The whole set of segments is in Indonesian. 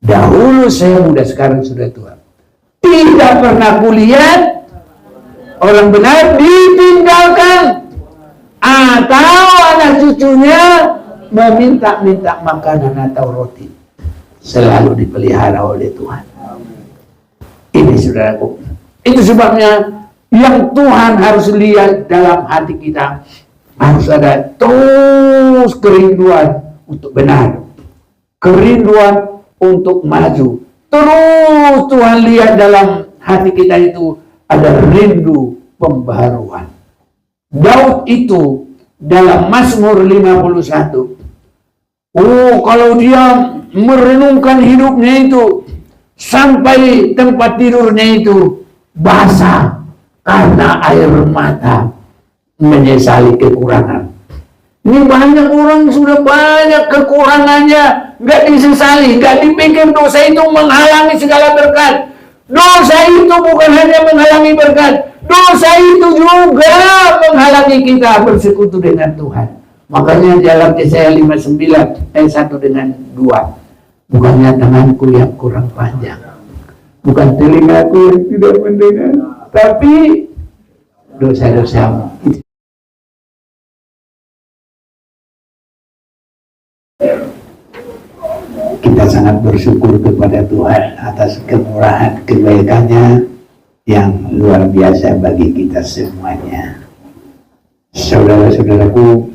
Dahulu saya muda, sekarang sudah tua. Tidak pernah kulihat orang benar ditinggalkan atau anak cucunya meminta-minta makanan atau roti. Selalu dipelihara oleh Tuhan. Ini saudaraku. Itu sebabnya yang Tuhan harus lihat dalam hati kita, harus ada terus kerinduan untuk benar, kerinduan untuk maju. Terus Tuhan lihat dalam hati kita itu ada rindu pembaharuan. Daud itu dalam Mazmur 51, kalau dia merenungkan hidupnya itu sampai tempat tidurnya itu basah karena air mata, menyesali kekurangan. Ini banyak orang sudah banyak kekurangannya, nggak disesali, nggak dipikir dosa itu menghalangi segala berkat. Dosa itu bukan hanya menghalangi berkat, dosa itu juga menghalangi kita bersekutu dengan Tuhan. Makanya dalam Yesaya 59 ayat 1 dengan 2, bukannya tanganku yang kurang panjang, bukan telingaku yang tidak mendengar, tapi dosa-dosamu. Kita sangat bersyukur kepada Tuhan atas kemurahan kebaikannya yang luar biasa bagi kita semuanya. Saudara-saudaraku,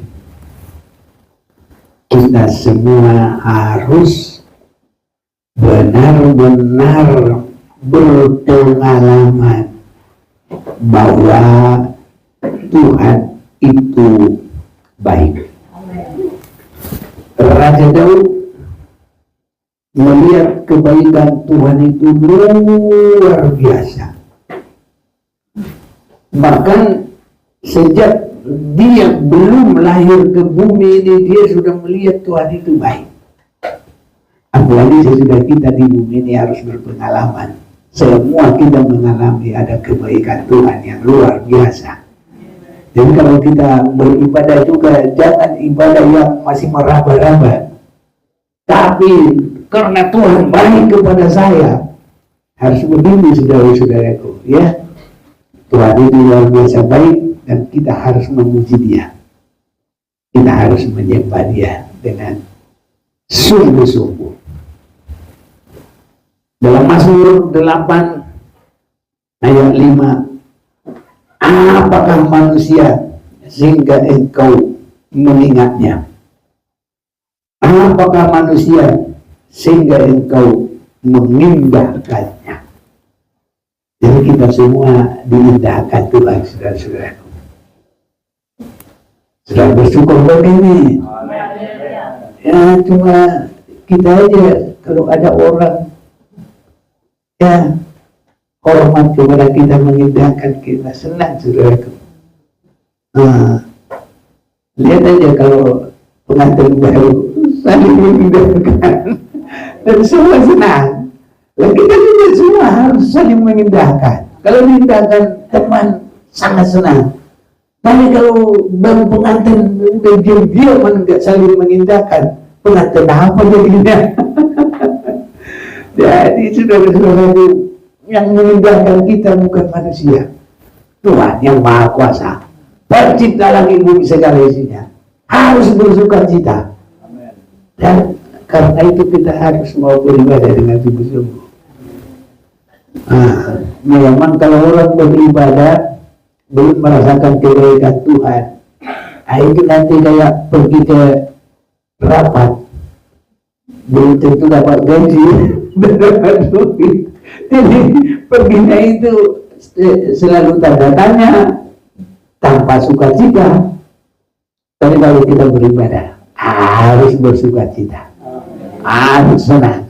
kita semua harus benar-benar berpengalaman bahwa Tuhan itu baik. Raja Daud melihat kebaikan Tuhan itu luar biasa. Bahkan sejak dia belum lahir ke bumi ini, dia sudah melihat Tuhan itu baik. Apalagi sesudah kita di bumi ini harus berpengalaman. Semua kita mengalami ada kebaikan Tuhan yang luar biasa. Jadi kalau kita beribadah juga, jangan ibadah yang masih meraba-raba. Tapi karena Tuhan baik kepada saya, harus begini saudara-saudaraku, ya. Tuhan itu luar biasa baik dan kita harus memuji Dia. Kita harus menyembah Dia dengan sungguh-sungguh. Dalam Mazmur 8 ayat 5, apakah manusia sehingga engkau mengingatnya? Apakah manusia sehingga engkau mengindahkannya? Jadi kita semua diindahkan Tuhan, saudara-saudaraku. Sudah bersyukur begini. Ya cuma kita aja kalau ada orang ya hormat kepada kita, mengindahkan kita, senang saudaraku. Lihat aja kalau pengantin baru saling mengindahkan dan semua senang. Lalu kita juga semua harus saling mengindahkan. Kalau mengindahkan teman sangat senang. Tapi kalau baru pengantin udah diam-diam nggak saling mengindahkan, pengantin apa jadinya? Jadi saudara-saudara, yang mengindahkan kita bukan manusia, Tuhan yang Maha Kuasa, pencipta langit bumi segala isinya, harus bersukacita. Dan karena itu kita harus mau beribadah dengan sungguh-sungguh. Memang kalau orang beribadah belum merasakan kebaikan Tuhan, itu nanti kayak pergi ke rapat, belum tentu dapat gaji dan dapat duit. Jadi perginya itu selalu tanda tanya, tanpa sukacita. Tapi kalau kita beribadah harus bersukacita, harus senang.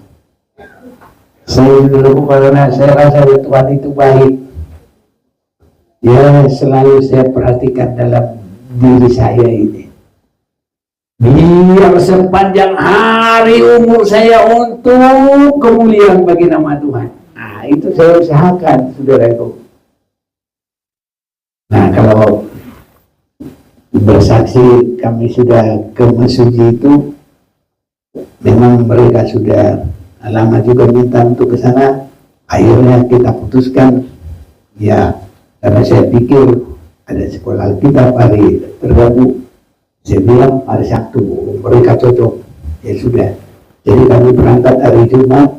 Saya dulu karena saya rasa Tuhan itu baik, ya selalu saya perhatikan dalam diri saya ini. Biar sepanjang hari umur saya untuk kemuliaan bagi nama Tuhan. Nah itu saya usahakan, saudaraku. Nah kalau bersaksi kami sudah ke Mesuji itu, memang mereka sudah lama juga minta untuk ke sana. Akhirnya kita putuskan, ya, karena saya pikir ada sekolah Alkitab hari Rabu. Saya bilang hari Sabtu mereka cocok, ya sudah. Jadi kami berangkat hari Jumat,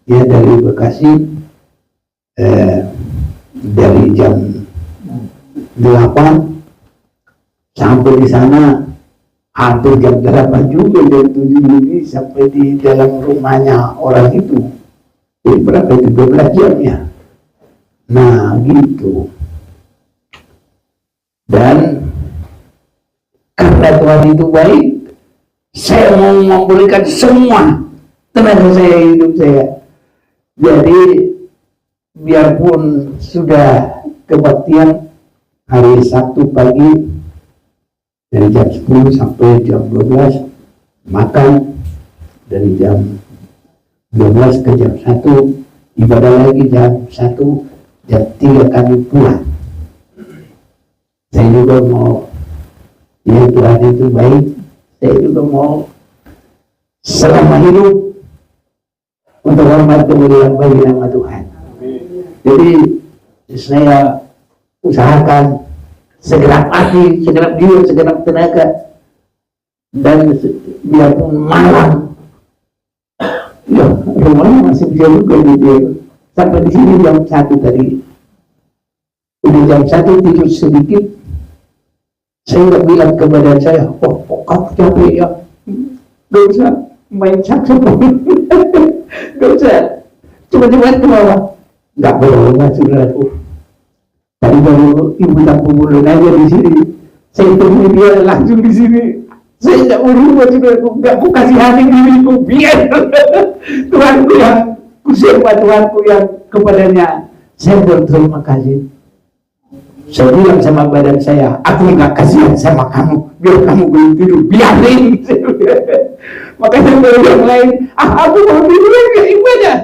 ya, dari Bekasi, dari jam 8 sampai di sana hampir jam 8 juga, jam 7 lebih sampai di dalam rumahnya orang itu. Jadi berapa itu, 12 jam ya. Nah gitu. Dan karena Tuhan itu baik, saya mau memberikan semua tenaga saya, hidup saya. Jadi biarpun sudah kebaktian hari Sabtu pagi dari jam 10 sampai jam 12 makan, dari jam 12 ke jam 1 ibadah lagi, jam 1, jam 3 kami pulang. Saya juga mau, ya Tuhan itu baik, saya juga mau selama hidup untuk hormat kemuliaan bagi nama Tuhan. Jadi saya usahakan segenap hati, segenap jiwa, segenap tenaga, dan biarpun malam, ya rumahnya masih bisa juga gitu. Sampai di sini jam 1 tadi, udah jam 1 tidur sedikit. Saya nggak bilang ke badan saya, oh kamu capek ya, gak usah main saksofon, gak usah, cuma-cuma ke bawah. Nggak boleh, saudaraku. Tadi baru ibu tampung bulan aja di sini, saya temui dia langsung di sini. Saya nggak urus, saudaraku, nggak ku kasih hati diriku, biar Tuhanku yang kusiapa, Tuhanku yang kepadanya saya berterima kasih. Saya bilang sama badan saya, aku nggak kasihan sama kamu, biar kamu belum tidur, biarin. Makanya dari yang lain, aku mau tidur nggak ibadah.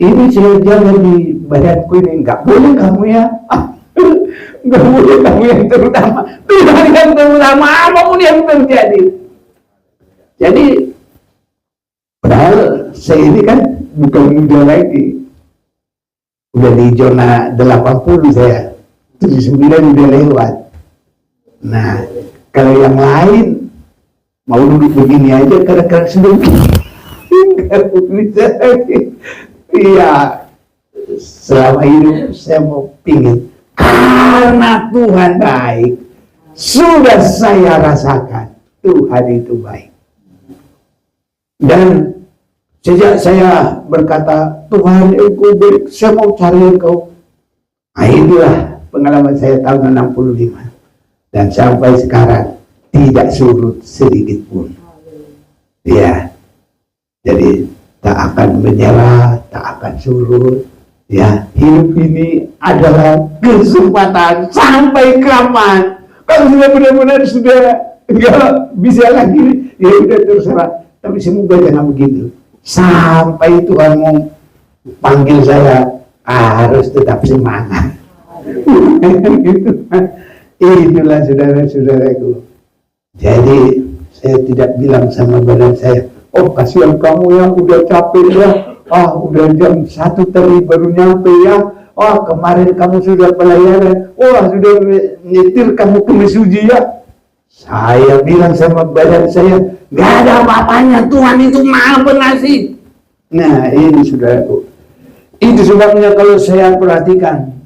Ini saya jaga di badanku ini, nggak boleh kamu ya, nggak boleh kamu yang terutama, Tuhan yang terutama, apapun yang terjadi. Jadi, padahal saya ini kan bukan muda lagi, udah di zona 80 saya. 79 udah lewat. Nah, kalau yang lain mau duduk begini aja kadang-kadang sudah nggak bisa lagi. Iya, selama hidup saya mau pingin, karena Tuhan baik, sudah saya rasakan Tuhan itu baik. Dan sejak saya berkata, Tuhan Engkau baik, saya mau cari Engkau. Nah, itulah pengalaman saya tahun 65. Dan sampai sekarang tidak surut sedikit pun. Ya, jadi tak akan menyerah, tak akan surut. Ya, hidup ini adalah kesempatan sampai kapan. Kalau sudah benar-benar sudah enggak bisa lagi, ya udah terserah. Tapi semoga jangan begitu. Sampai Tuhan mau panggil saya, harus tetap semangat. Itulah saudara-saudaraku. Jadi saya tidak bilang sama badan saya, oh kasihan kamu yang udah capek ya, udah jam 1 tadi baru nyampe ya, kemarin kamu sudah pelayanan, sudah nyetir kamu ke Mesuji ya. Saya bilang sama badan saya, gak ada apa-apanya, Tuhan itu maha pengasih. Nah ini saudaraku, itu sebabnya kalau saya perhatikan,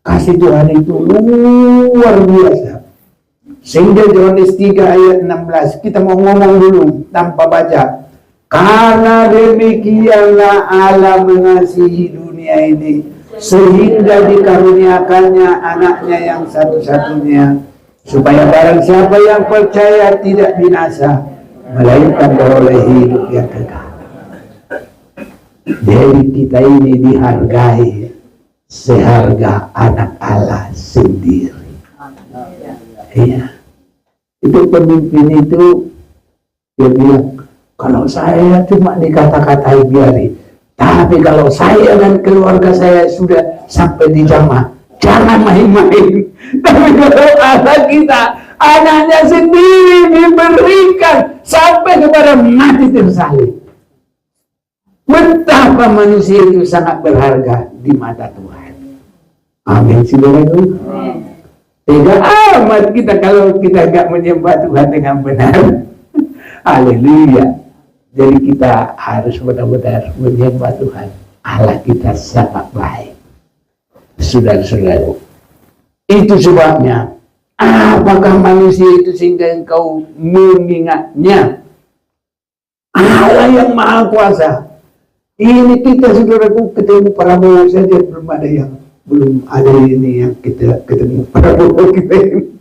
kasih Tuhan itu luar biasa. Sehingga Yohanes 3 ayat 16, kita mau ngomong dulu tanpa baca. Karena demikianlah Allah mengasihi dunia ini, sehingga dikaruniakannya anaknya yang satu-satunya, supaya barang siapa yang percaya tidak binasa, melainkan beroleh hidup yang kekal. Jadi kita ini dihargai seharga anak Allah sendiri. Iya. Itu pemimpin itu dia bilang, kalau saya cuma dikata-katai biarin, tapi kalau saya dan keluarga saya sudah sampai di jamaah, jangan main-main. Tapi kalau Allah kita, anaknya sendiri diberikan sampai kepada mati tersalib. betapa manusia itu sangat berharga di mata Tuhan. Amin, saudaraku. Tega amat kita kalau kita gak menyembah Tuhan dengan benar. Haleluya. Jadi kita harus benar-benar menyembah Tuhan. Allah kita sangat baik. Saudara-saudara, itu sebabnya apakah manusia itu sehingga engkau mengingatnya? Allah yang maha kuasa. Ini kita, saudaraku, ketemu Prabowo saja belum ada ini yang kita ketemu Prabowo kita ini.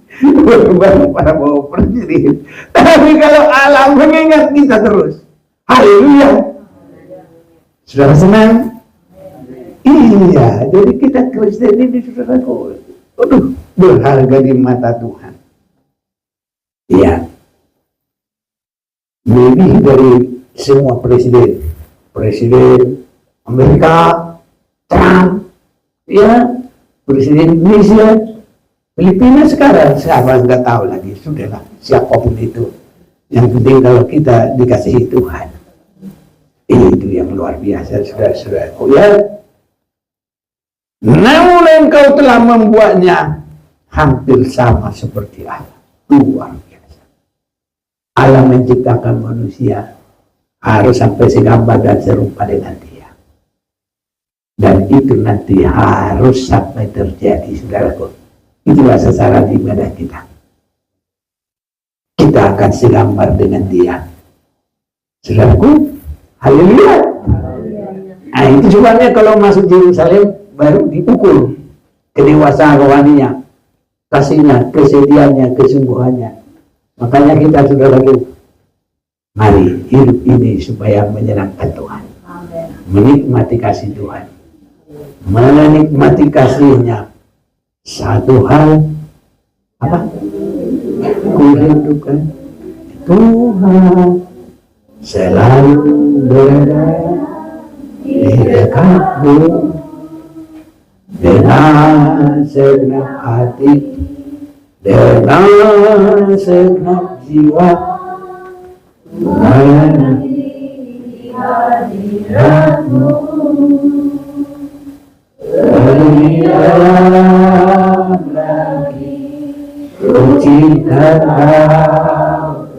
Baru Prabowo presiden. Tapi kalau Allah mengingat kita terus, haleluya. Saudara senang? Iya, jadi kita Kristen ini, saudaraku, berharga di mata Tuhan. Iya. Lebih dari semua presiden Amerika, Trump, ya, presiden Indonesia, Filipina sekarang, siapa nggak tahu lagi, sudahlah, siapapun itu. Yang penting kalau kita dikasihi Tuhan, itu yang luar biasa, saudara-saudaraku, ya. Namun engkau telah membuatnya hampir sama seperti Allah. Luar biasa. Allah menciptakan manusia harus sampai segambar dan serupa dengan dia. Dan itu nanti harus sampai terjadi, saudaraku. Itulah sasaran ibadah kita. Kita akan segambar dengan dia. Saudaraku, haleluya. Nah, itu sebabnya kalau masuk Yerusalem baru dipukul kedewasaan rohaninya, kasihnya, kesetiaannya, kesungguhannya. Makanya kita, saudaraku, mari hidup ini supaya menyenangkan Tuhan. Menikmati kasih Tuhan, menikmati kasihnya. Satu hal apa? Kurindukan Tuhan selalu berada di dekatmu dengan segenap hati, dengan segenap jiwa, menanti hadiratmu. Lebih dalam lagi ku cinta Tuhan,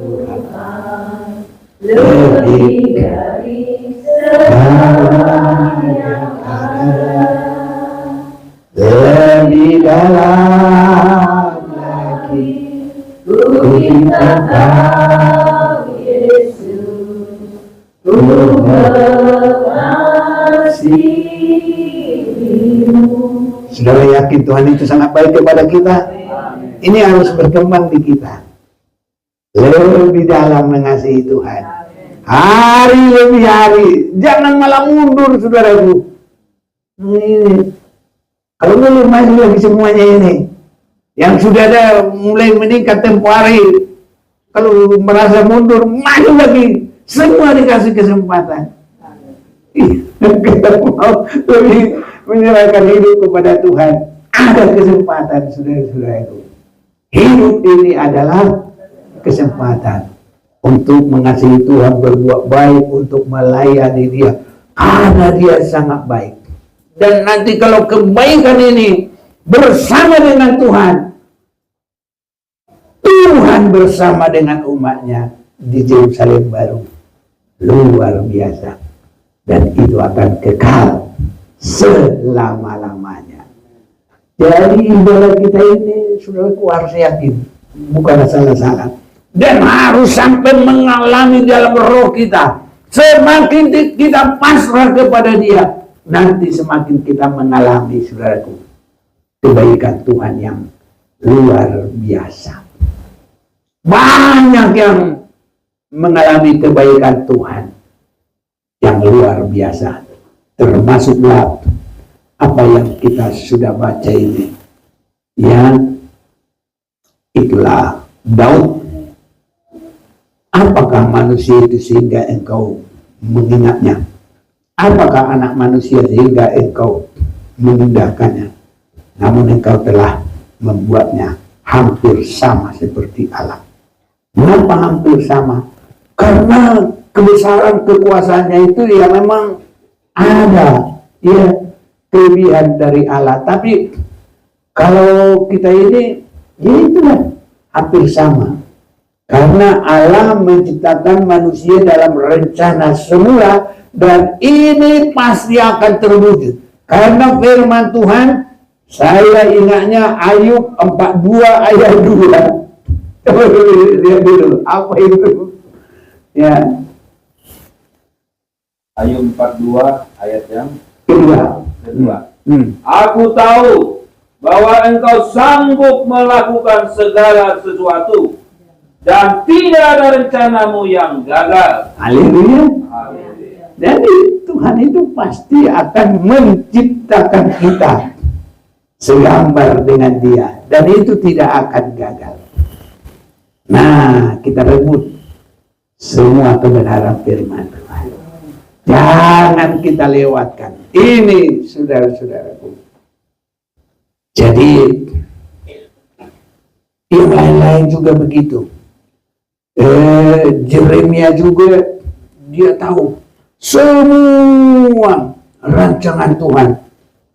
lebih dari segala yang ada. Lebih dalam lagi ku cinta Yesus, ku mengasihi. Saudara yakin Tuhan itu sangat baik kepada kita? Ini harus berkembang di kita. Lebih dalam mengasihi Tuhan. Hari lebih hari. Jangan malah mundur, saudaraku. Ini. Kalau belum masih lagi semuanya ini. Yang sudah ada mulai meningkat tempo hari. Kalau merasa mundur, maju lagi. Semua dikasih kesempatan. Kita mau lebih menyerahkan hidup kepada Tuhan. Ada kesempatan, saudara-saudaraku. Hidup ini adalah kesempatan untuk mengasihi Tuhan, berbuat baik, untuk melayani dia, karena dia sangat baik. Dan nanti kalau kebaikan ini bersama dengan Tuhan, Tuhan bersama dengan umatnya di Yerusalem baru, luar biasa. Dan itu akan kekal selama-lamanya. Jadi ibadah kita ini, saudaraku, harus yakin, bukan salah-salah, dan harus sampai mengalami dalam roh kita. Semakin kita pasrah kepada dia, nanti semakin kita mengalami, saudaraku, kebaikan Tuhan yang luar biasa. Banyak yang mengalami kebaikan Tuhan yang luar biasa, termasuklah apa yang kita sudah baca ini. Yang itulah Daud. Apakah manusia itu sehingga engkau mengingatnya? Apakah anak manusia sehingga engkau mengindahkannya? Namun engkau telah membuatnya hampir sama seperti Allah. Mengapa hampir sama? Karena kebesaran kekuasaannya itu ya memang ada, ya, kelebihan dari Allah. Tapi kalau kita ini, ya itulah hampir sama. Karena Allah menciptakan manusia dalam rencana semula, dan ini pasti akan terwujud. Karena firman Tuhan, saya ingatnya Ayub 42 ayat 2. Lihat dulu, apa itu? Ya. Ayub 42 ayat yang Kedua. Aku tahu bahwa engkau sanggup melakukan segala sesuatu, dan tidak ada rencanamu yang gagal. Haleluya. Haleluya. Jadi Tuhan itu pasti akan menciptakan kita segambar dengan Dia, dan itu tidak akan gagal. Nah, kita rebut semua kebenaran firman Tuhan. Jangan kita lewatkan. Ini, saudara-saudaraku. Jadi yang lain-lain juga begitu. Yeremia juga, dia tahu semua rancangan Tuhan.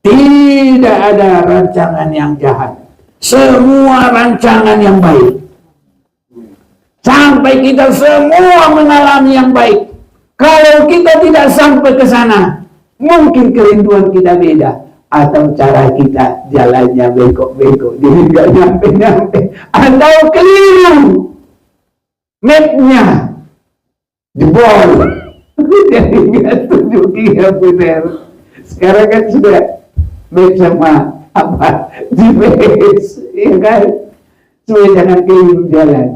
Tidak ada rancangan yang jahat. Semua rancangan yang baik. Sampai kita semua mengalami yang baik. Kalau kita tidak sampai ke sana, mungkin kerinduan kita beda. Atau cara kita jalannya bengkok-bengkok, jadi nggak nyampe-nyampe. Atau keliru. Mapnya jebol. Jadi nggak tunjukin yang benar. Sekarang kan sudah map sama apa GPS, ya kan? Supaya jangan keliru jalan.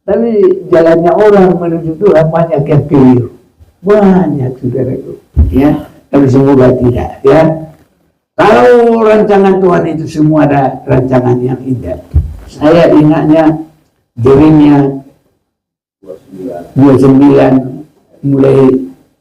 Tapi jalannya orang menuju Tuhan banyak yang keliru. Banyak, saudaraku. Ya, tapi semoga tidak. Ya, kalau rancangan Tuhan itu semua ada rancangan yang indah. Saya ingatnya Yeremia 29 mulai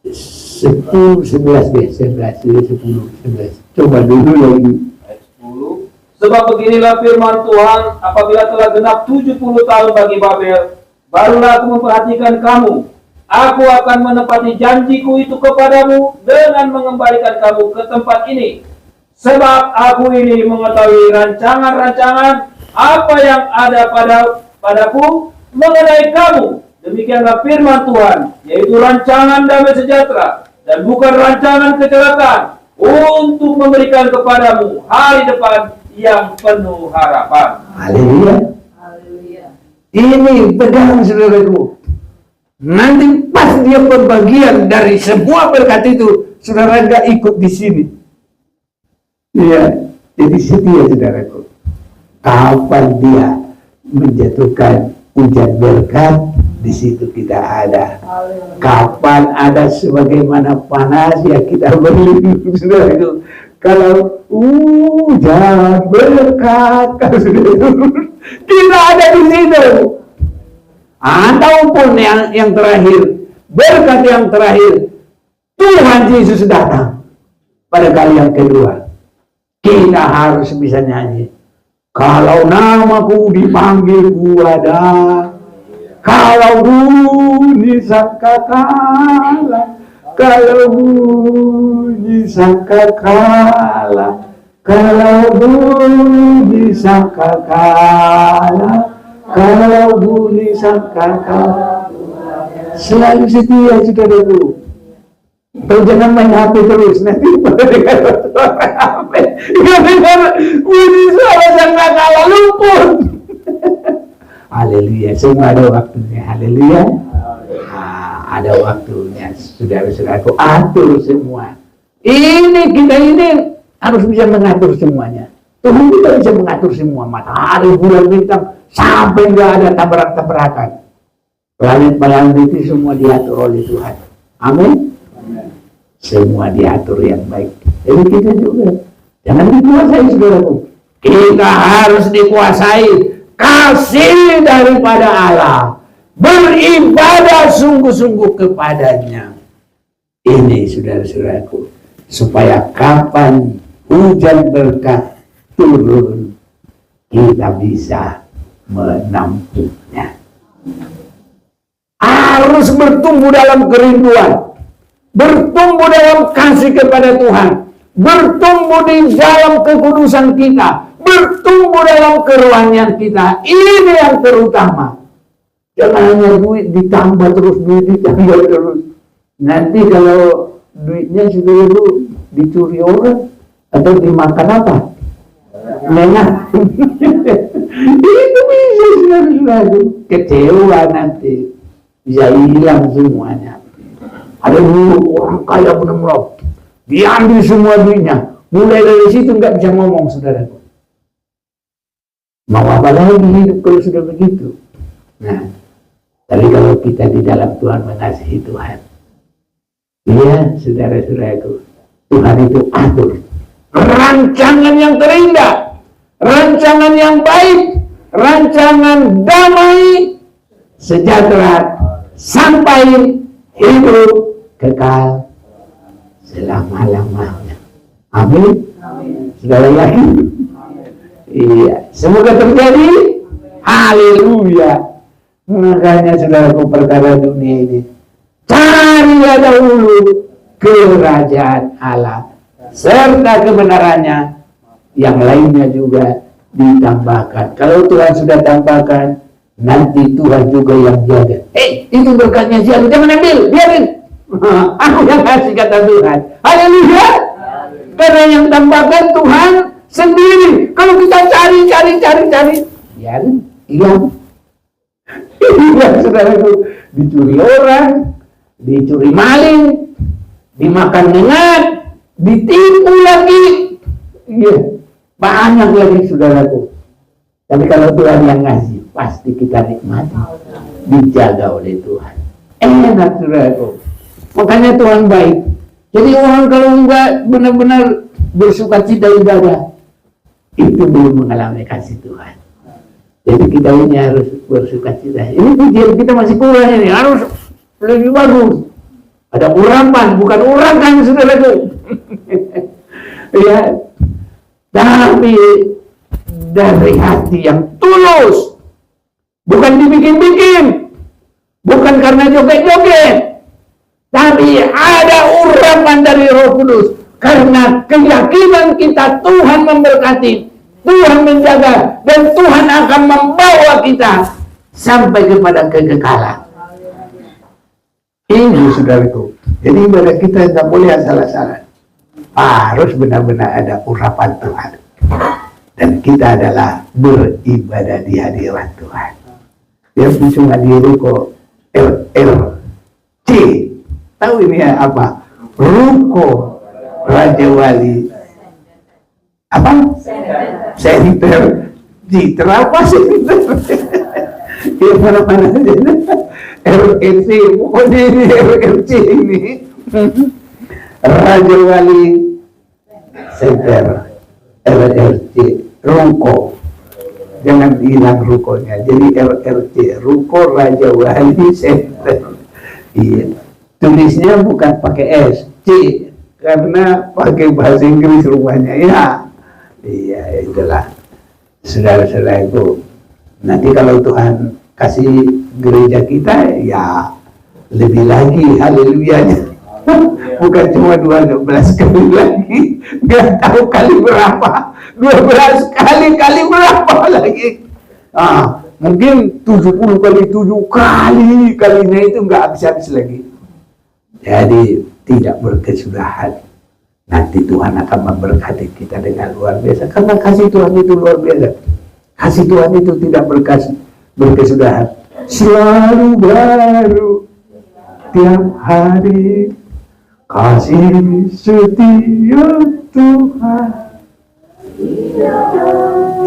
10, 11 deh, 11, 10, 11. Coba dulu lagi. Ayat 10. Sebab beginilah firman Tuhan, apabila telah genap 70 tahun bagi Babel, barulah aku memperhatikan kamu. Aku akan menepati janjiku itu kepadamu dengan mengembalikan kamu ke tempat ini. Sebab aku ini mengetahui rancangan-rancangan apa yang ada padaku mengenai kamu. Demikianlah firman Tuhan, yaitu rancangan damai sejahtera dan bukan rancangan kecelakaan, untuk memberikan kepadamu hari depan yang penuh harapan. Haleluya. Ini pegang, saudaraku. Nanti pas dia berbagian dari semua berkat itu, saudara nggak ikut di sini. Iya, jadi setia, saudaraku. Kapan dia menjatuhkan hujan berkat, di situ kita ada. Kapan ada sebagaimana panas, ya kita berlindung, saudaraku. Kalau hujan berkat, kalau sudah turun, kita ada di situ. Ataupun yang terakhir, berkat yang terakhir, Tuhan Yesus datang pada kali yang kedua. Kita harus bisa nyanyi. Kalau namaku dipanggil ku ada, kalau bunyi sangkakala, kalau bunyi sangkakala, kalau bunyi sangkakala, kalau bunyi sangkakala. Selalu setia, saudaraku. Atau jangan main HP terus, nanti pada dengar suara HP, ya dengar bunyi suara sangkakala, luput. Haleluya, semua ada waktunya. Haleluya. Ada waktunya, saudara-saudaraku. Atur semua. Kita ini harus bisa mengatur semuanya. Tuhan kita bisa mengatur semua. Matahari, bulan, bintang, sampai nggak ada tabrak-tabrakan. Planet-planet itu semua diatur oleh Tuhan. Amin. Semua diatur yang baik. Jadi kita juga jangan dikuasai, saudaraku. Kita harus dikuasai kasih daripada Allah. Beribadah sungguh-sungguh kepadanya. Ini, saudara-saudaraku, supaya kapan hujan berkat turun, kita bisa menampungnya. harus bertumbuh dalam kerinduan, bertumbuh dalam kasih kepada Tuhan, bertumbuh di dalam kekudusan kita, bertumbuh dalam kerohanian kita. Ini yang terutama. Jangan hanya duit ditambah terus, nanti kalau duitnya sudah dicuri orang atau dimakan apa? Lengah. Itu bisa saudara-saudara, kecewa nanti, bisa hilang semuanya. Ada dulu orang kaya benar-benar diambil semua duitnya, mulai dari situ nggak bisa ngomong, saudaraku. Mau apa lagi hidup kalau sudah begitu? Nah, tapi kalau kita di dalam Tuhan, mengasihi Tuhan, iya saudara-saudaraku, Tuhan itu atur rancangan yang terindah, rancangan yang baik, rancangan damai, sejahtera, sampai hidup kekal selama-lamanya. Amin. Saudara yakin? Iya, semoga terjadi. Haleluya. Makanya saudaraku, perkara dunia ini, carilah dahulu kerajaan Allah serta kebenarannya, yang lainnya juga ditambahkan. Kalau Tuhan sudah tambahkan, nanti Tuhan juga yang jaga. Itu berkatnya siapa? Jangan ambil, biarin. Aku yang kasih, kata Tuhan. Haleluya. Karena yang tambahkan Tuhan sendiri. Kalau kita cari, biarin, hilang. Iya, saudaraku, dicuri orang, dicuri maling, dimakan nengat, ditipu lagi. Iya, banyak lagi saudaraku. Tapi kalau Tuhan yang ngasih, pasti kita nikmati, dijaga oleh Tuhan. Enak saudaraku. Makanya Tuhan baik. Jadi orang kalau enggak benar-benar bersukacita ibadah, itu belum mengalami kasih Tuhan. Jadi kita ini harus bersukacita. Ini pujian kita masih kurang, ini harus lebih bagus. Ada urapan, bukan urakan saudaraku. Ya, tapi dari hati yang tulus, bukan dibikin-bikin, bukan karena joget-joget, tapi ada urapan dari Roh Kudus karena keyakinan kita Tuhan memberkati, Tuhan menjaga, dan Tuhan akan membawa kita sampai kepada kekekalan. Ini saudaraku. Jadi ibadah kita tidak boleh asal-asalan. Harus benar-benar ada urapan Tuhan. Dan kita adalah beribadah di hadirat Tuhan. Yang bisa ngadiri kok RRC. Tahu ini ya apa? Ruko Raja Wali. Apa? Center. Citra apa center? Ya mana-mana aja. RRC. Pokoknya ini RRC ini. Raja Wali Center. RRC. Ruko. Jangan hilang rukonya. Jadi RRC. Ruko Raja Wali Center. Iya. Tulisnya bukan pakai S, C, karena pakai bahasa Inggris rumahnya. Ya, iya itulah. Saudara-saudara itu, nanti kalau Tuhan kasih gereja kita, ya lebih lagi, haleluyanya. Bukan cuma 12 kali lagi, nggak tahu kali berapa, 12 kali berapa lagi. Mungkin 70 kali 7 kalinya itu nggak habis-habis lagi. Jadi tidak berkesudahan. Nanti Tuhan akan memberkati kita dengan luar biasa. Karena kasih Tuhan itu luar biasa. Kasih Tuhan itu tidak berkesudahan. Selalu baru tiap hari. Kasih setia Tuhan.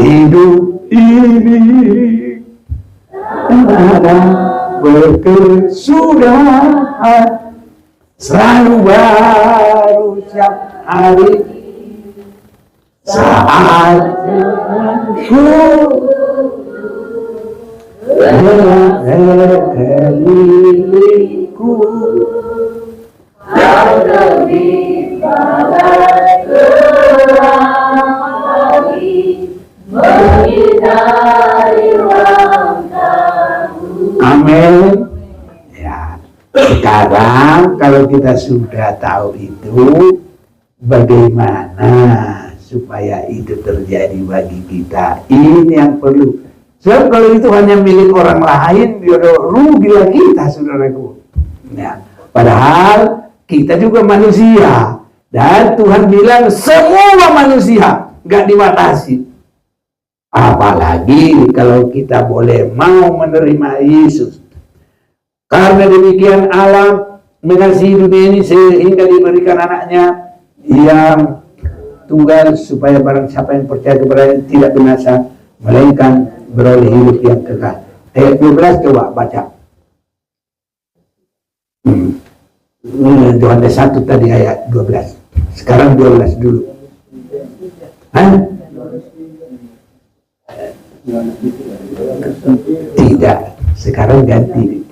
Hidup ini ada berkesudahan. Selalu baru tiap hari. Saat ku kelilingku yang lebih bagai lagi menyinari langkahku. Amin. Ya, Sekarang kalau kita sudah tahu itu, bagaimana supaya itu terjadi bagi kita? Ini yang perlu. Sebab kalau itu hanya milik orang lain, rugilah kita, saudaraku. Nah, padahal kita juga manusia. Dan Tuhan bilang semua manusia, nggak dibatasi. Apalagi kalau kita boleh mau menerima Yesus. Karena demikian Allah mengasihi dunia ini sehingga diberikan anaknya yang tunggal supaya barang siapa yang percaya kepadanya tidak binasa melainkan beroleh hidup yang kekal. Ayat 12 coba baca. Yohanes 1 tadi ayat 12. Sekarang 12 dulu. Tidak, sekarang ganti.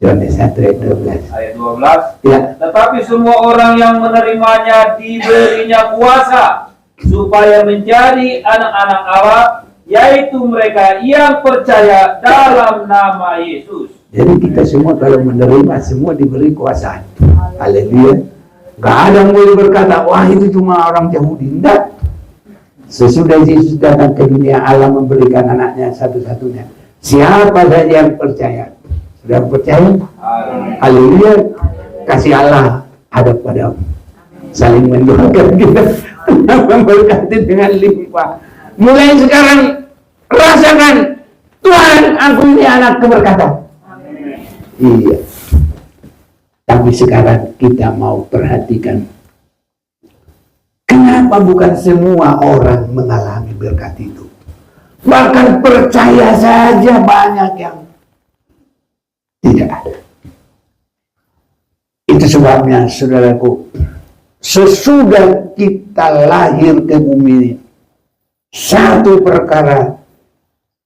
Yohanes 1 ayat 12. Ayat 12. Ya. Tetapi semua orang yang menerimanya diberinya kuasa supaya menjadi anak-anak Allah, yaitu mereka yang percaya dalam nama Yesus. Jadi kita semua kalau menerima semua diberi kuasa. Haleluya. Gak ada yang boleh berkata, wah itu cuma orang Yahudi. Tidak. Sesudah Yesus datang ke dunia, Allah memberikan anaknya satu-satunya. Siapa saja yang percaya. Sudah percaya? Haleluya. Kasih Allah ada padamu. Saling mendoakan kita. Memberkati dengan limpah. Mulai sekarang rasakan, Tuhan, aku ini anak keberkatan. Iya. Tapi sekarang kita mau perhatikan, kenapa bukan semua orang mengalami berkat itu? Bahkan percaya saja banyak yang tidak ada. Itu sebabnya, saudaraku, sesudah kita lahir ke bumi ini, satu perkara,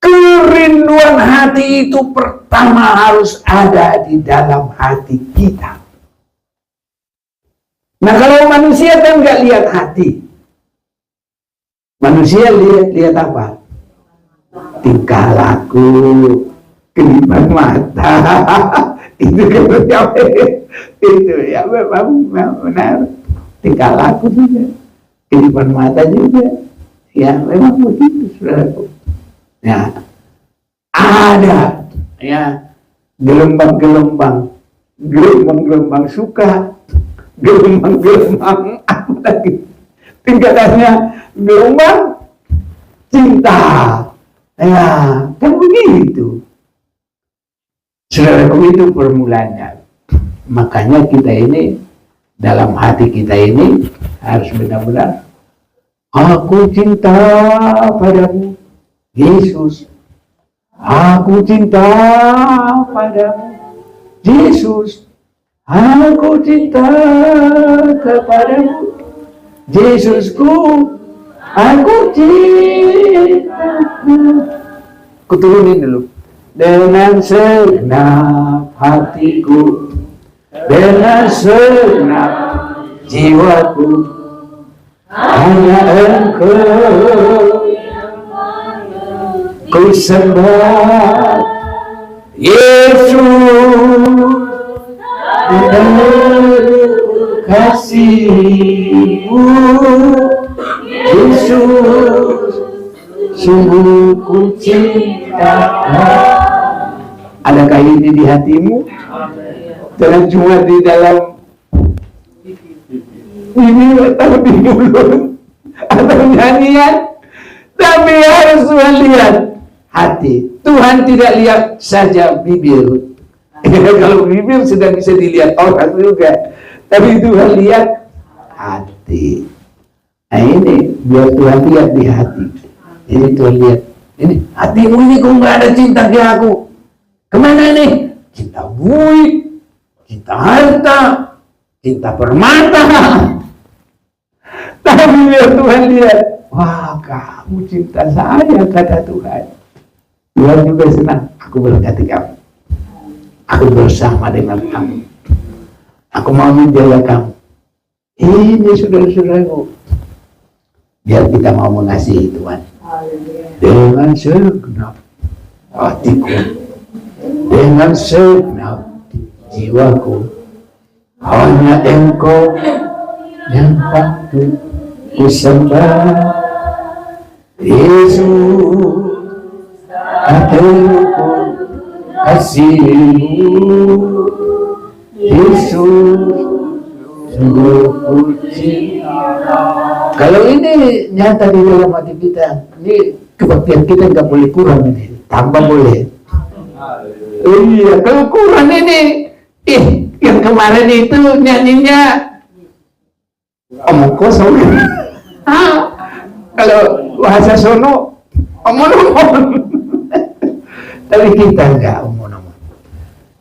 kerinduan hati itu pertama harus ada di dalam hati kita. Nah, kalau manusia kan nggak lihat hati. Manusia lihat apa? Tingkah laku, kelipan mata. Itu itu ya memang benar. Tingkah laku juga, kelipan mata juga. Ya memang begitu, saudaraku. Ya, ada ya gelombang-gelombang suka, gelombang apa tadi tingkatannya, gelombang cinta, ya kan begitu, saudaraku. Itu permulaannya. Makanya kita ini dalam hati kita ini harus benar-benar, aku cinta padamu Yesus, aku cinta padamu Yesus, aku cinta kepadamu Yesusku, aku cinta. Kuturunin dulu. Dengan segenap hatiku, dengan segenap jiwaku, hanya Engkau ku sembah Yesus, kasih-Mu Yesus, sungguh ku cinta. Adakah ini di hatimu? Jangan cuma di dalam ini atau di mulut atau nyanyian, tapi harus Tuhan lihat hati. Tuhan tidak lihat saja bibir. Kalau bibir sudah bisa dilihat orang juga, tapi Tuhan lihat hati. Nah ini biar Tuhan lihat di hati. Ini Tuhan lihat, ini hatimu ini kok nggak ada cinta ke aku. Kemana nih? Cinta buik, cinta harta, cinta permata. Tapi biar Tuhan lihat, wah kamu cinta saya, kata Tuhan. Tuhan juga senang, aku berkati kamu. Aku bersama dengan kamu. Aku mau menjaga kamu. Ini saudara-saudaraku. Biar kita mau mengasihi Tuhan. Dengan segenap hatiku, dengan segenap jiwaku, hanya Engkau yang patut ku sembah. Yesus, hatiku kasih-Mu. Yesus, sungguh ku cinta. Kalau ini nyata di dalam hati kita, ini kebaktian kita nggak boleh kurang ini, tambah boleh. Iya, kalau kurang ini, yang kemarin itu nyanyinya omong kosong. Kalau bahasa sono omong-omong. Tapi kita enggak omong-omong.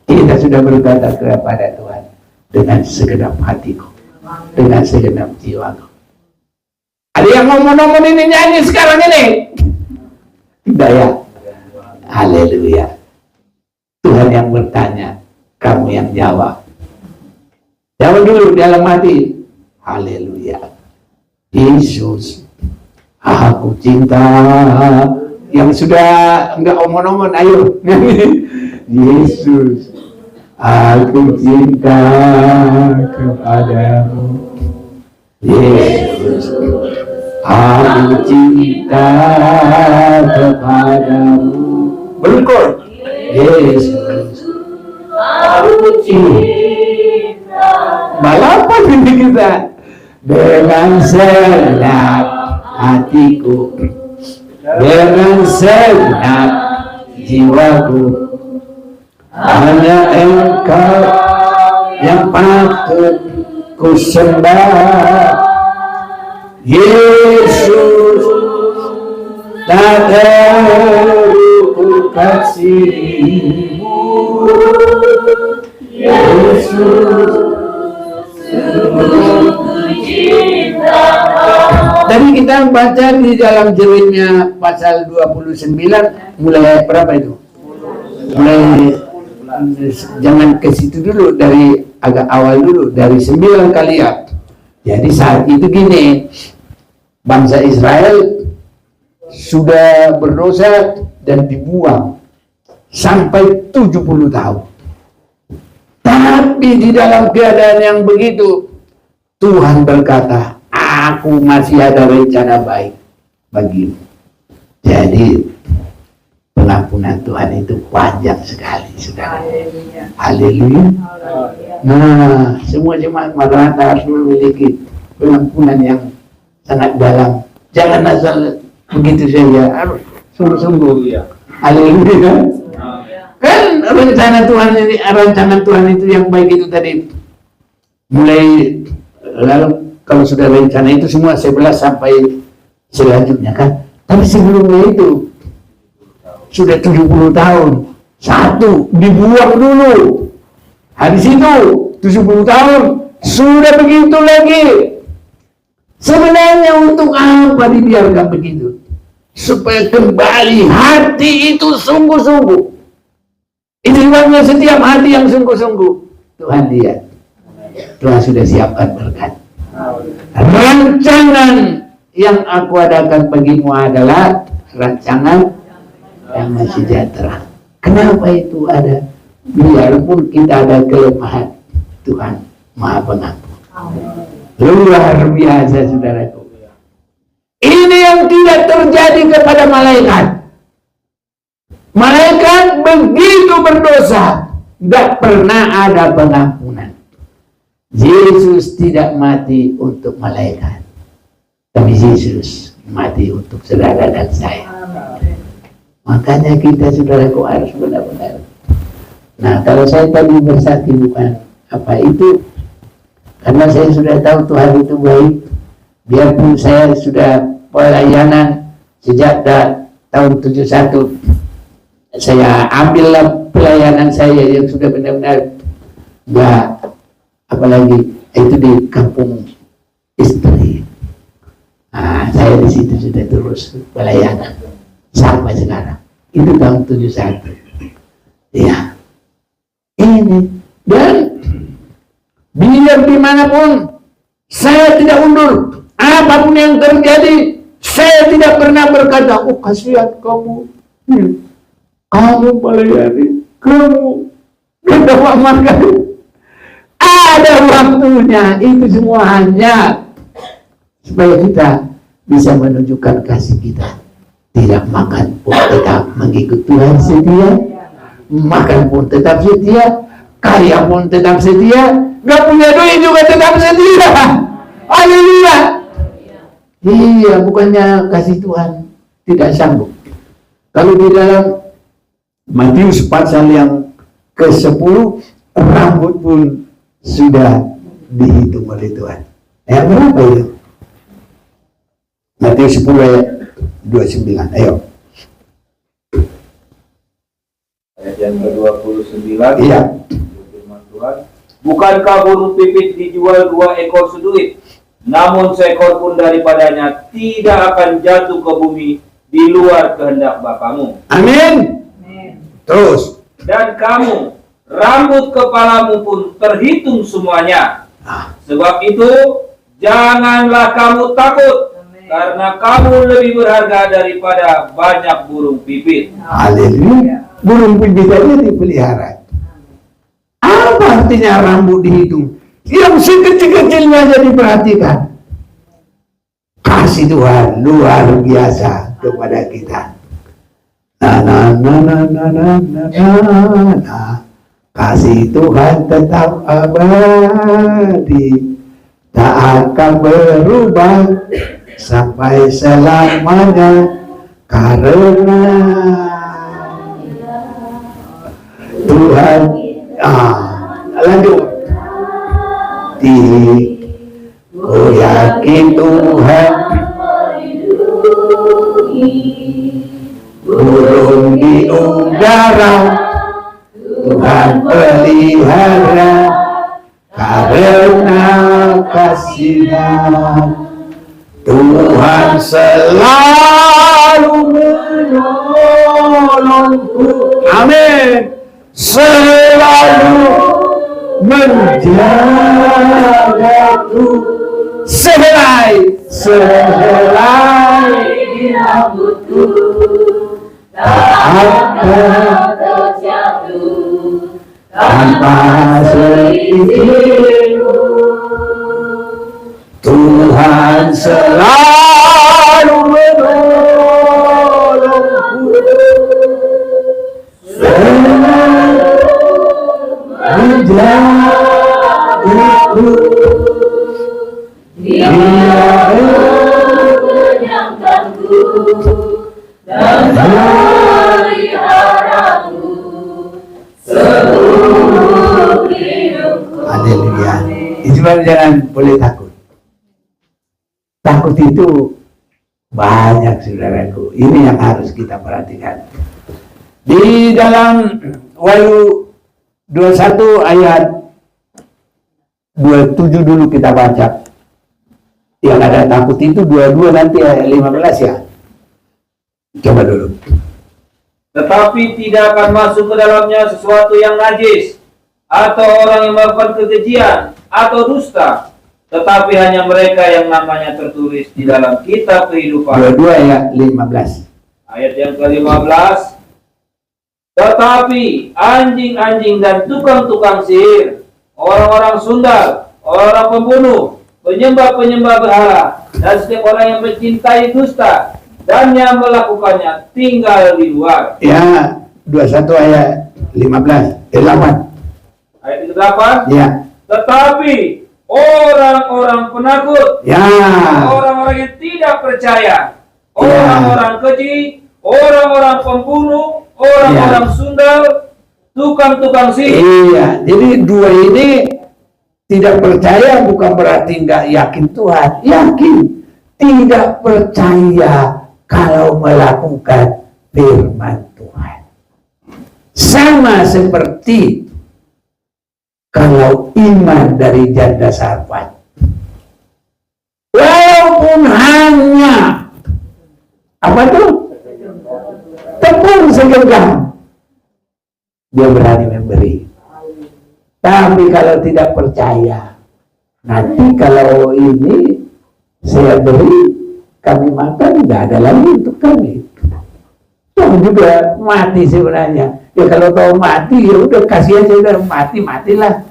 Kita sudah berkata kepada Tuhan dengan segenap hatiku, dengan segenap jiwaku. Ada yang ngomong-ngomong ini nyanyi sekarang ini? Tidak ya? Haleluya. Tuhan yang bertanya, kamu yang jawab. Jawab dulu dalam hati. Haleluya. Yesus, aku cinta. Yang sudah enggak omong-omong, ayo. Yesus, aku cinta kepadamu. Yesus, aku cinta kepadamu. Berukor. Yesus, aku cinta. Balapan ini kita dengan segenap hatiku, dengan segenap jiwaku, hanya Engkau yang patut ku sembah. Yesus, tak ku kasih-Mu. Yesus, sungguh ku cinta. Tadi kita baca di dalam Jeremia pasal 29, mulai berapa itu? Mulai, jangan ke situ dulu, dari agak awal dulu, dari 9 kali ya. Jadi saat itu gini, bangsa Israel sudah berdosa dan dibuang sampai 70 tahun. Tapi di dalam keadaan yang begitu, Tuhan berkata, aku masih ada rencana baik bagimu. Jadi pengampunan Tuhan itu panjang sekali, saudara. Haleluya. Nah, semua jemaat Maranatha harus memiliki pengampunan yang sangat dalam. Jangan asal begitu saja, harus sungguh-sungguh. Haleluya. Kan rencana Tuhan itu yang baik itu tadi. Mulai lalu kalau sudah rencana itu semua 11 sampai selanjutnya kan. Tapi sebelumnya itu sudah 70 tahun. Satu dibuang dulu. Habis itu 70 tahun sudah begitu lagi. Sebenarnya untuk apa dibiarkan begitu? Supaya kembali hati itu sungguh-sungguh. Ini sebabnya setiap hati yang sungguh-sungguh Tuhan lihat. Tuhan sudah siapkan berkat. Rancangan yang aku adakan bagimu adalah rancangan yang sejahtera. Kenapa itu ada? Biarpun kita ada kelemahan, Tuhan Maha Pengampun. Luar biasa, saudaraku. Ini yang tidak terjadi kepada malaikat. Malaikat begitu berdosa, tidak pernah ada pengampunan. Yesus tidak mati untuk malaikat, tapi Yesus mati untuk saudara dan saya. Makanya kita, saudaraku, harus benar-benar. Nah, kalau saya tadi bersaksi bukan apa itu, karena saya sudah tahu Tuhan itu baik. Biarpun saya sudah pelayanan sejak tahun 71, saya ambillah pelayanan saya yang sudah benar-benar enggak, apalagi itu di kampung istri. Nah, saya di situ sudah terus pelayanan sampai sekarang. Itu tahun 71. Ya, ini dan biar dimanapun saya tidak mundur. Apapun yang terjadi, saya tidak pernah berkata, oh kasihan kamu, kamu melayani, kamu tidak makan. Ada waktunya. Itu semua hanya supaya kita bisa menunjukkan kasih kita. Tidak makan pun tetap mengikut Tuhan setia, makan pun tetap setia, kaya pun tetap setia, gak punya duit juga tetap setia. Haleluya. Iya, bukannya kasih Tuhan tidak sanggup. Kalau di dalam Matius pasal yang ke-10, rambut pun sudah dihitung oleh Tuhan. Yang berapa itu? Matius 10 ayat 29. Ayo. Ayat yang ke-29. Iya. Firman Tuhan. Bukankah burung pipit dijual 2 ekor seduit? Namun seekor pun daripadanya tidak akan jatuh ke bumi di luar kehendak Bapamu. Amin. Terus. Dan kamu, rambut kepalamu pun terhitung semuanya. Sebab itu, janganlah kamu takut, karena kamu lebih berharga daripada banyak burung pipit. Haleluya. Burung pipit aja dipelihara. Apa artinya rambut dihitung? Yang sekecil-kecilnya aja diperhatikan. Kasih Tuhan luar biasa kepada kita. Kasih Tuhan tetap abadi, tak akan berubah sampai selamanya, karena Tuhan. Lanjut. Ku yakin Tuhan burung di udara, Tuhan pelihara, karena kasih-Nya. Tuhan selalu menolongku, amin, selalu menjagaku, sehelai di rambutku, tak akan terjatuh tanpa seizinku. Tuhan selalu menolongku, selalu menjagaku. Dia mengenyangkanku dan meliharaku seluruh hidupku. Haleluya. Ismail, jangan boleh takut. Takut itu banyak, saudaraku. Ini yang harus kita perhatikan. Di dalam Wahyu 21 ayat 27 dulu kita baca. Yang ada takut itu 22 nanti ayat 15 ya. Coba dulu. Tetapi tidak akan masuk ke dalamnya sesuatu yang najis, atau orang yang melakukan kekejian, atau dusta, tetapi hanya mereka yang namanya tertulis di dalam kitab kehidupan. 22 ayat 15. Ayat yang ke-15. Tetapi anjing-anjing dan tukang-tukang sihir, orang-orang sundal, orang pembunuh, penyembah-penyembah berhala, dan setiap orang yang mencintai dusta dan yang melakukannya tinggal di luar. Ya, 21 ayat 8. Ayat 8. Ya. Tetapi orang-orang penakut, Ya. orang-orang yang tidak percaya, orang-orang keji, orang-orang pembunuh, orang-orang sundal, tukang-tukang sihir. Iya, jadi dua ini tidak percaya bukan berarti nggak yakin Tuhan. Yakin. Tidak percaya kalau melakukan firman Tuhan. Sama seperti kalau iman dari janda Sarfat. Walaupun hanya apa tuh? Tepung segenggam, dia berani memberi. Tapi kalau tidak percaya, nanti kalau ini saya beri, kami makan, tidak ada lagi untuk kami. Itu juga mati sebenarnya. Ya kalau tahu mati, ya udah kasih aja, udah matilah.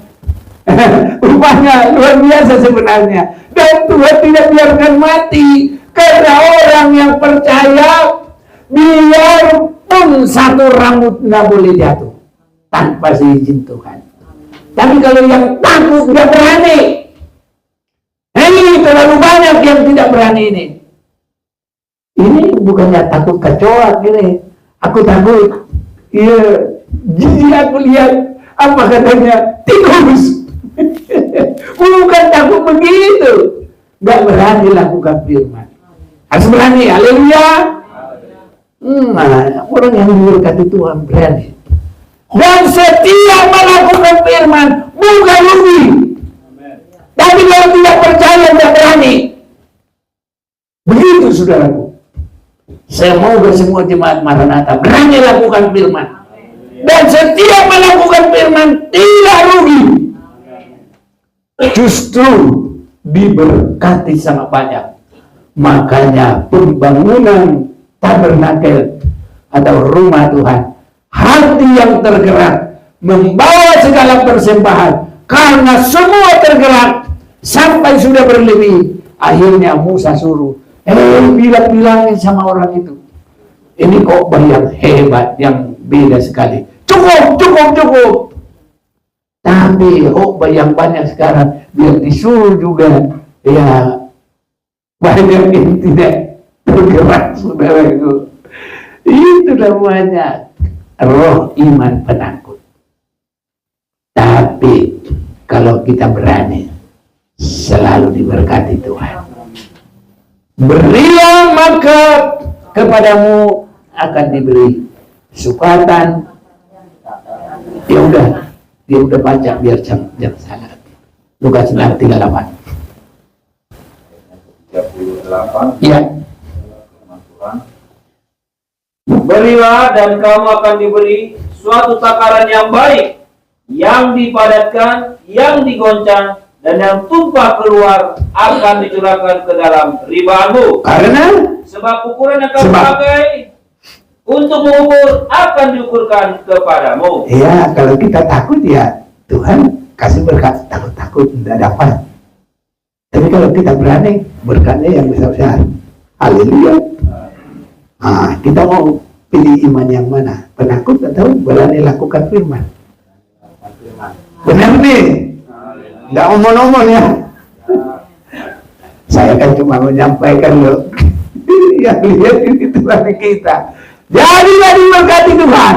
Upahnya luar biasa sebenarnya. Dan Tuhan tidak biarkan mati. Karena orang yang percaya, biarpun satu rambut nggak boleh jatuh tanpa seizin Tuhan. Tapi kalau yang takut nggak berani, ini terlalu banyak yang tidak berani ini. Ini bukannya takut kecoa ini. Aku takut. Iya, jijik aku lihat apa katanya tikus. Bukan takut begitu. Nggak berani lakukan firman. Harus berani, haleluya. Orang yang diberkati Tuhan berani. Dan setiap melakukan firman bukan rugi. Tapi kalau tidak percaya tidak berani. Begitu saudaraku. Semoga semua jemaat Maranatha berani lakukan firman. Dan setiap melakukan firman tidak rugi. Justru diberkati sangat banyak. Makanya pembangunan tabernakel atau rumah Tuhan, hati yang tergerak membawa segala persembahan, karena semua tergerak sampai sudah berlebih. Akhirnya Musa suruh, bilang-bilangin sama orang itu, ini khotbah yang hebat, yang beda sekali. Cukup. Tapi khotbah yang banyak sekarang, biar disuruh juga, ya banyak yang tidak bergerak, saudara itu. Itu namanya roh iman penakut. Tapi kalau kita berani, selalu diberkati Tuhan. Berilah maka kepadamu akan diberi sukatan. Ya udah, dia udah baca biar jangan salah. Lukas 6:38. 38. Ya. Berilah dan kamu akan diberi suatu takaran yang baik, yang dipadatkan, yang digoncang, dan yang tumpah keluar akan dicurahkan ke dalam ribaanmu. Karena sebab ukuran yang kamu pakai untuk mengukur akan diukurkan kepadamu. Ya, kalau kita takut ya Tuhan kasih berkat. Takut tidak dapat. Tapi kalau kita berani, berkatnya yang besar-besar. Haleluya. Kita mau pilih iman yang mana? Penakut atau berani lakukan firman? Benar nih? Nggak omong-omong ya. Saya kan cuma menyampaikan loh. Yang lihat ini Tuhan kita. Jadilah diberkati Tuhan.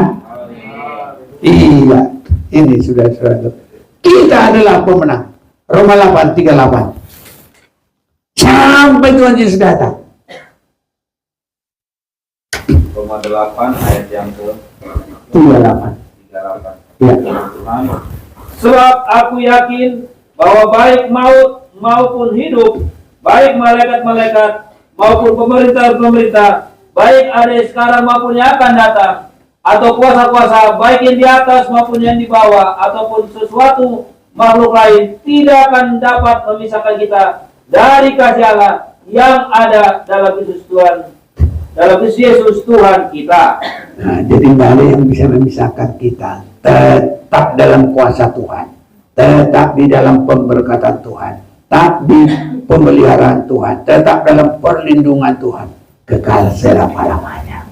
Iya, ini sudah. Kita adalah pemenang. Roma 8:38. Sampai Tuhan Yesus datang. Roma 8 ayat yang ke 38. Ya. Sebab aku yakin bahwa baik maut maupun hidup, baik malaikat-malaikat maupun pemerintah-pemerintah, baik ada sekarang maupun yang akan datang, atau kuasa-kuasa, baik yang di atas maupun yang di bawah, ataupun sesuatu makhluk lain, tidak akan dapat memisahkan kita dari kasih Allah yang ada dalam Kristus Tuhan, dalam Kristus Yesus Tuhan kita. Nah, jadi nggak ada yang bisa memisahkan kita. Tetap dalam kuasa Tuhan, tetap di dalam pemberkatan Tuhan, tetap di pemeliharaan Tuhan, tetap dalam perlindungan Tuhan, kekal selama-lamanya.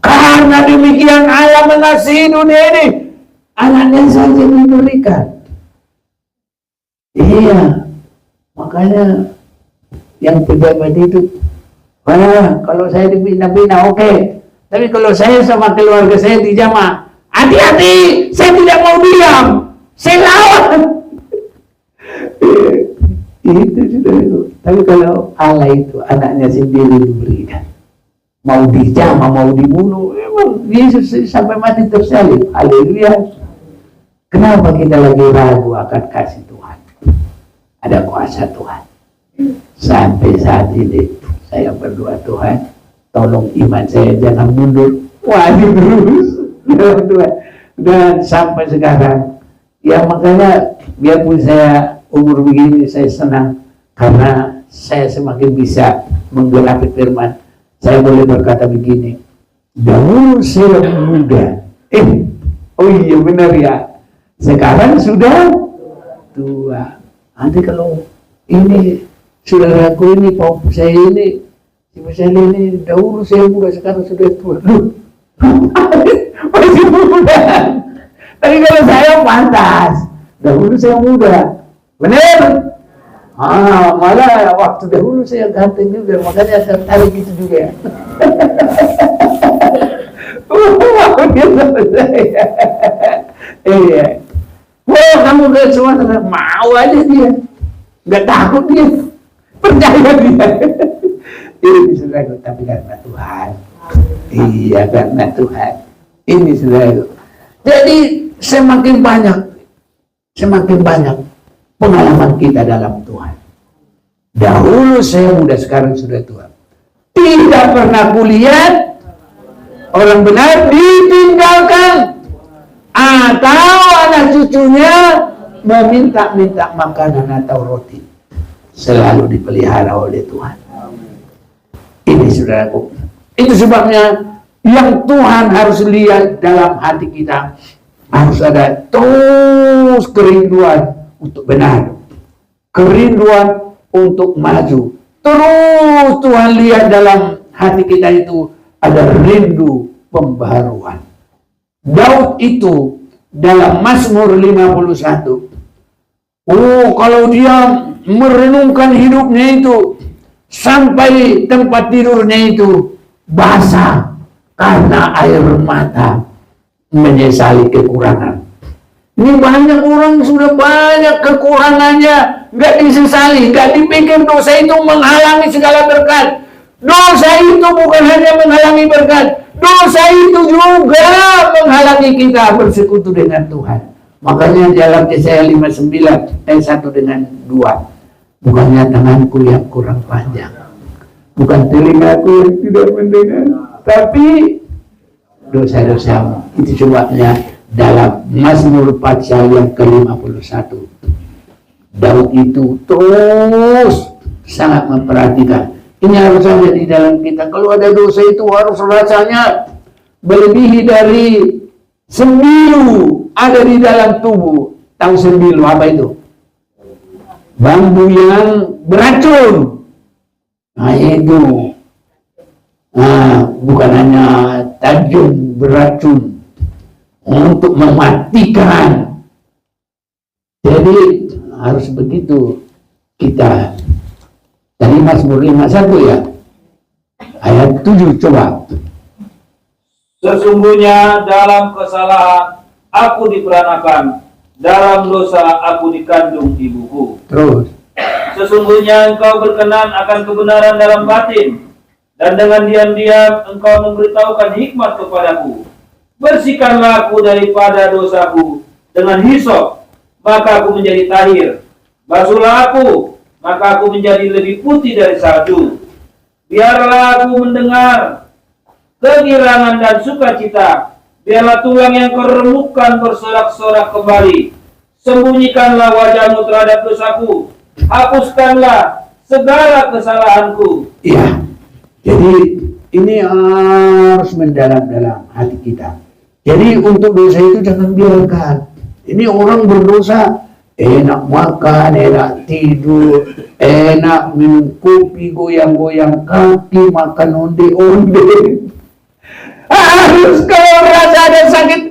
Karena demikian Allah mengasihi dunia ini, anaknya saja diberikan. Iya, makanya yang pejabat itu, kalau saya dibina-bina oke. Tapi kalau saya sama keluarga saya dijamah, hati-hati, saya tidak mau diam, saya lawan. Itu sudah itu. Tapi kalau Allah itu anaknya sendiri diberikan, mau dijamah, mau dibunuh, memang Yesus sampai mati tersalib. Haleluya. Kenapa kita lagi ragu akan kasih Tuhan? Ada kuasa Tuhan. Sampai saat ini saya berdoa, Tuhan, tolong iman saya jangan mundur. Waduh terus. Tuhan. Dan sampai sekarang, ya makanya biarpun saya umur begini, saya senang karena saya semakin bisa menggenapi firman. Saya boleh berkata begini, dahulu saya muda, oh iya benar ya, sekarang sudah tua. Nanti kalau ini saudaraku ini, Pak saya ini, ibu saya ini dahulu saya muda sekarang sudah tua. Masih muda. Tapi kalau saya pantas, dahulu saya muda. Benar? Malah waktu dahulu saya ganteng juga, makanya tertarik gitu juga. Iya. Wah, kamu lihat semua mau aja dia, nggak takut dia, percaya dia. Ini saudara, tapi karena Tuhan. Iya, karena Tuhan. Ini saudara. Jadi semakin banyak pengalaman kita dalam Tuhan. Dahulu saya muda, sekarang sudah tua. Tidak pernah kulihat orang benar ditinggalkan atau anak cucunya meminta-minta makanan atau roti. Selalu dipelihara oleh Tuhan. Ini saudaraku. Itu sebabnya yang Tuhan harus lihat dalam hati kita, harus ada terus kerinduan untuk benar, kerinduan untuk maju. Terus Tuhan lihat dalam hati kita itu ada rindu pembaharuan. Daud itu dalam Mazmur 51, kalau dia merenungkan hidupnya itu sampai tempat tidurnya itu basah karena air mata, menyesali kekurangan. Ini banyak orang sudah banyak kekurangannya, nggak disesali, nggak dipikir dosa itu menghalangi segala berkat. Dosa itu bukan hanya menghalangi berkat, dosa itu juga menghalangi kita bersekutu dengan Tuhan. Makanya dalam Yesaya 59 ayat 1 dengan 2, bukannya tanganku yang kurang panjang, bukan telingaku yang tidak mendengar, tapi dosa-dosamu. Itu sebabnya dalam Mazmur pasal yang ke-51, Daud itu terus sangat memperhatikan. Ini harus ada di dalam kita. Kalau ada dosa itu harus rasanya melebihi dari sembilu ada di dalam tubuh. Tahu sembilu apa itu? Bambu yang beracun. Nah itu. Bukan hanya tajam beracun untuk mematikan. Jadi harus begitu kita. Dari Mazmur 51 ya, ayat 7 coba. Sesungguhnya dalam kesalahan aku diperanakan, dalam dosa aku dikandung ibuku. Terus. Sesungguhnya engkau berkenan akan kebenaran dalam batin, dan dengan diam-diam engkau memberitahukan hikmat kepadaku. Bersihkanlah aku daripada dosaku dengan hisop, maka aku menjadi tahir. Basuhlah aku, maka aku menjadi lebih putih dari salju. Biarlah aku mendengar kegirangan dan sukacita. Biarlah tulang yang keremukkan bersorak-sorak kembali. Sembunyikanlah wajahmu terhadap dosaku. Hapuskanlah segala kesalahanku. Iya. Jadi ini harus mendalam dalam hati kita. Jadi untuk dosa itu jangan biarkan. Ini orang berdosa, enak makan, enak tidur, enak minum kopi, goyang-goyang kaki, makan onde-onde. Harus kalau rasa ada sakit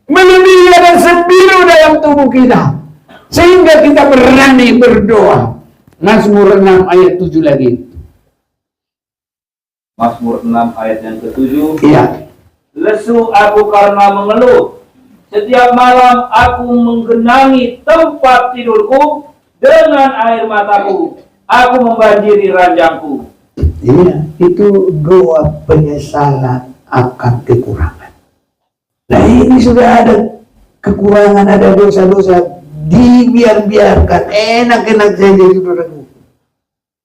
melebihi ada sembilu dalam tubuh kita, sehingga kita berani berdoa. Mazmur 6 ayat 7 lagi. Mazmur 6 ayat yang ke-7. Iya. Lesu aku karena mengeluh. Setiap malam aku menggenangi tempat tidurku dengan air mataku. Aku membanjiri ranjangku. Iya, itu doa penyesalan akan kekurangan. Nah ini sudah ada kekurangan, ada dosa-dosa, dibiarkan enak-enak saja saudaraku.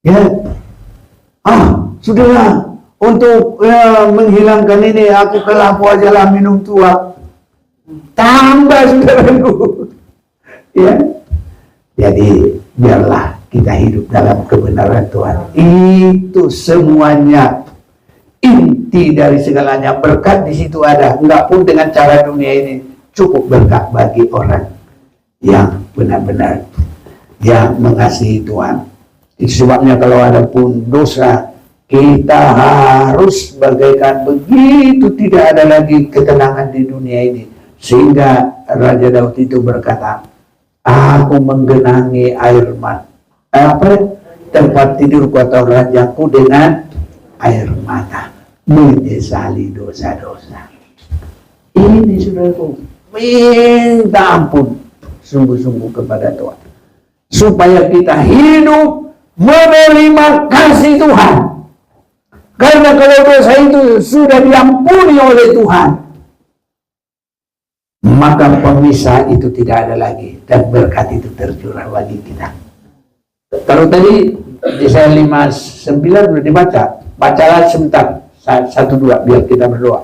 Ya, sudahlah untuk menghilangkan ini aku kelap wajalah minum tua. Tambah saudaraku. Ya, jadi biarlah kita hidup dalam kebenaran Tuhan. Itu semuanya inti dari segalanya. Berkat di situ ada. Enggak pun dengan cara dunia ini cukup berkat bagi orang yang benar-benar yang mengasihi Tuhan. Itu sebabnya kalau ada pun dosa, kita harus bagaikan begitu tidak ada lagi ketenangan di dunia ini. Sehingga Raja Daud itu berkata, aku menggenangi air mata, tempat tidurku atau rajaku dengan air mata, menyesali dosa-dosa. Ini saudaraku, minta ampun sungguh-sungguh kepada Tuhan, supaya kita hidup menerima kasih Tuhan. Karena kalau dosa itu sudah diampuni oleh Tuhan, maka pemisah itu tidak ada lagi, dan berkat itu tercurah bagi kita. Kalau tadi Yesaya 59 sudah dibaca, bacalah sebentar 1-2 biar kita berdoa.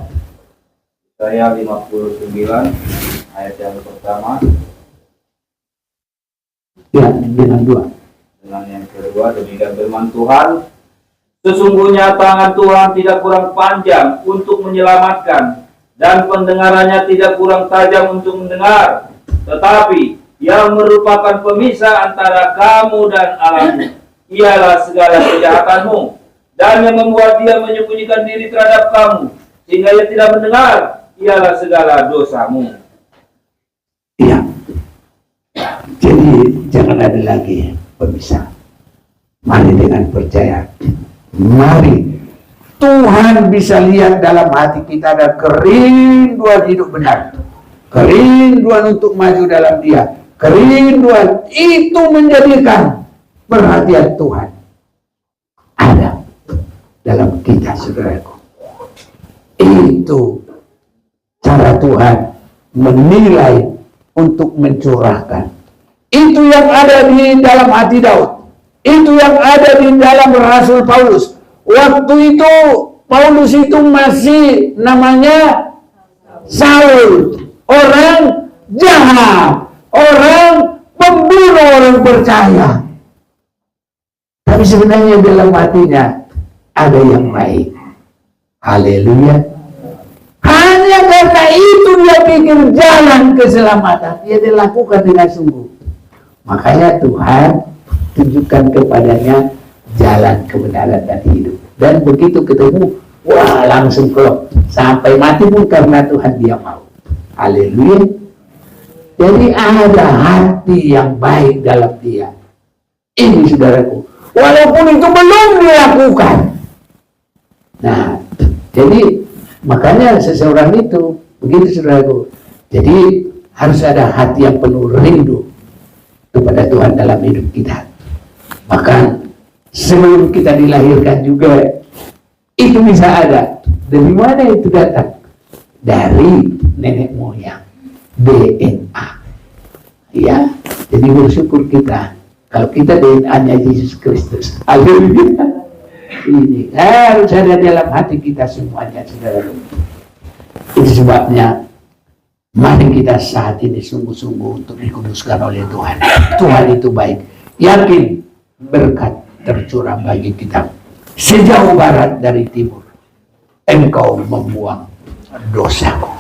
Yesaya 59 ayat yang pertama. Ya, dengan 2. Dengan yang kedua, demikian firman Tuhan, sesungguhnya tangan Tuhan tidak kurang panjang untuk menyelamatkan, dan pendengarannya tidak kurang tajam untuk mendengar, tetapi yang merupakan pemisah antara kamu dan Allahmu ialah segala kejahatanmu, dan yang membuat dia menyembunyikan diri terhadap kamu sehingga ia tidak mendengar ialah segala dosamu. Iya. Jadi jangan ada lagi pemisah. Mari dengan percaya, mari Tuhan bisa lihat dalam hati kita ada kerinduan hidup benar, kerinduan untuk maju dalam Dia, kerinduan itu menjadikan perhatian Tuhan ada dalam kita, saudaraku. Itu cara Tuhan menilai untuk mencurahkan. Itu yang ada di dalam hati Daud, itu yang ada di dalam Rasul Paulus. Waktu itu Paulus itu masih namanya Saul, orang jahat, orang pembunuh orang percaya. Tapi sebenarnya dalam hatinya ada yang baik. Haleluya. Hanya karena itu dia pikir jalan keselamatan, dia dilakukan dengan sungguh. Makanya Tuhan tunjukkan kepadanya jalan kebenaran dan hidup. Dan begitu ketemu, wah langsung klop. Sampai mati pun karena Tuhan dia mau. Haleluya. Jadi ada hati yang baik dalam dia. Ini saudaraku, walaupun itu belum dilakukan. Nah, jadi makanya seseorang itu, begitu saudaraku. Jadi harus ada hati yang penuh rindu kepada Tuhan dalam hidup kita. Bahkan sebelum kita dilahirkan juga itu bisa ada. Dari mana itu datang? Dari nenek moyang, DNA. Ya, jadi bersyukur kita kalau kita DNA-nya Yesus Kristus. Haleluya. Ini harus ada dalam hati kita semuanya, saudara. Itu sebabnya mari kita saat ini sungguh-sungguh untuk dikuduskan oleh Tuhan. Tuhan itu baik. Yakin berkat tercurah bagi kita. Sejauh barat dari timur, engkau membuang dosaku.